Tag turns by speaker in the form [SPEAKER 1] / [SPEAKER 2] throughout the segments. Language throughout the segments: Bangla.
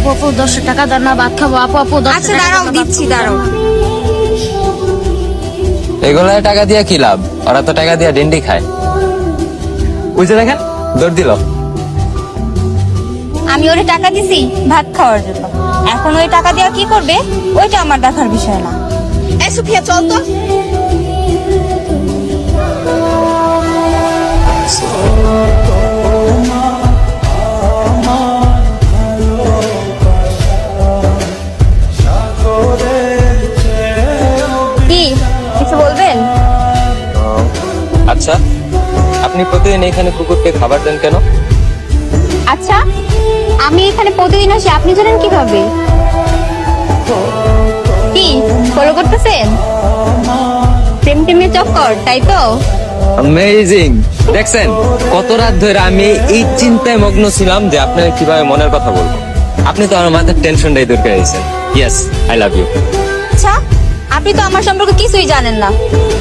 [SPEAKER 1] আপু আপু 10 টাকা দেন না, ভাত খাবো। আপু আপু 10
[SPEAKER 2] আচ্ছা
[SPEAKER 1] টাকা
[SPEAKER 2] দাঁড়াও,
[SPEAKER 1] দেন না, ভাত
[SPEAKER 2] দিচ্ছি,
[SPEAKER 1] খাবো।
[SPEAKER 2] দাঁড়াও।
[SPEAKER 3] এগুলো টাকা দিয়া কি লাভ? ওরা তো টাকা দিয়া ডেন্ডি খায়। বুঝে দেখেন, দৌড় দিল।
[SPEAKER 2] আমি ওরে টাকা দিছি ভাত খাওয়ার জন্য, এখন ওই টাকা দেওয়া কি করবে ওইটা আমার দেখার বিষয় না। এই সুফিয়া, চল তো। কি কিছু বলবেন?
[SPEAKER 3] আচ্ছা, আপনি প্রতিদিন এখানে কুকুরকে খাবার দেন কেন?
[SPEAKER 2] আচ্ছা, আমি এখানে প্রতিদিন আসি, আপনি জানেন কিভাবে? কি ফলো করতেছেন? প্রেম টেমের চক্কর, তাই তো?
[SPEAKER 3] অ্যামেজিং। দেখছেন কত রাত ধরে আমি এই চিন্তায় মগ্ন ছিলাম যে আপনার কিভাবে মনের কথা বলবো। আপনি তো আমার মাথার টেনশনটাই দূর করে দিয়েছেন। Yes, I love you.
[SPEAKER 2] আচ্ছা, আপনি তো আমার সম্পর্কে কিছুই জানেন না,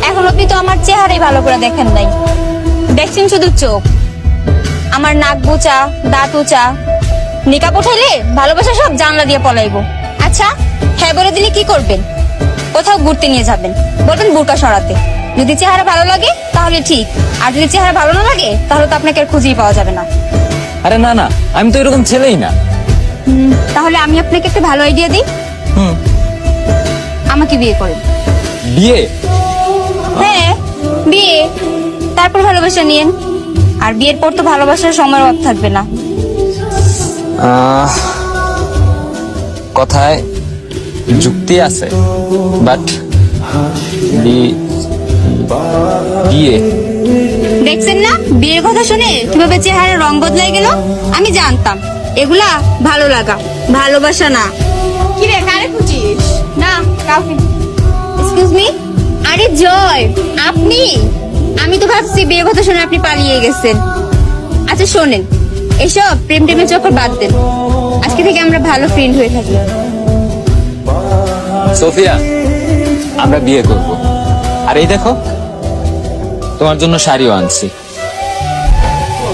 [SPEAKER 2] এখন আপনি তো আমার চেহারাই ভালো করে দেখেন নাই, দেখছেন শুধু চোখ। আমার নাক বোচা, দাঁত উঁচা, নিকাপ উঠাইলে ভালোবাসা সব জানলা দিয়ে পলাইবো। আচ্ছা, হ্যাঁ বলে দিলে কি করবেন? কোথাও ঘুরতে নিয়ে যাবেন, বলবেন বোরকা সরাতে। যদি চেহারা ভালো লাগে তাহলে ঠিক, আর যদি চেহারা ভালো না লাগে তাহলে তো আপনাকে আর খুঁজেই পাওয়া যাবে না।
[SPEAKER 3] আরে না না, আমি তো এরকম ছেলেই না।
[SPEAKER 2] তাহলে আমি আপনাকে একটা ভালো আইডিয়া দিই,
[SPEAKER 3] হুম।
[SPEAKER 2] আমাকে বিয়ে করেন।
[SPEAKER 3] বিয়ে?
[SPEAKER 2] হ্যাঁ, বিয়ে, তারপর ভালোবাসা নিয়েন। আর বিয়ের পর তো ভালোবাসার সময়ের অভাব থাকবে না।
[SPEAKER 3] কথায় যুক্তি আছে, বাট বিয়ে।
[SPEAKER 2] দেখছেন না বিয়ের কথা শুনে কিভাবে চেহারা রং বদলাই গেল? আমি জানতাম এগুলা ভালো লাগা, ভালোবাসা না। কি রে, কারে খুঁজিস? না কাউকে। Excuse me. আরে জয়, আপনি? আমি তো ভাবছি বিয়ের কথা শুনে আপনি পালিয়ে গেছেন। আচ্ছা শোনেন, এসব প্রেম টেমের চক্কর বাদ দেন, আজকে থেকে আমরা ভালো ফ্রেন্ড হয়ে থাকি।
[SPEAKER 3] সোফিয়া, আমরা বিয়ে করব। আর এই দেখো, তোমার জন্য শাড়িও আনছি।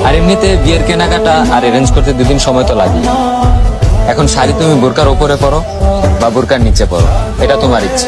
[SPEAKER 3] আর এমনিতে বিয়ের কেনাকাটা আর অ্যারেঞ্জ করতে 2 দিন সময় তো লাগে। এখন শাড়ি তুমি বোরকার ওপরে পরো বা বোরকার নিচে পরো, এটা তোমার ইচ্ছে।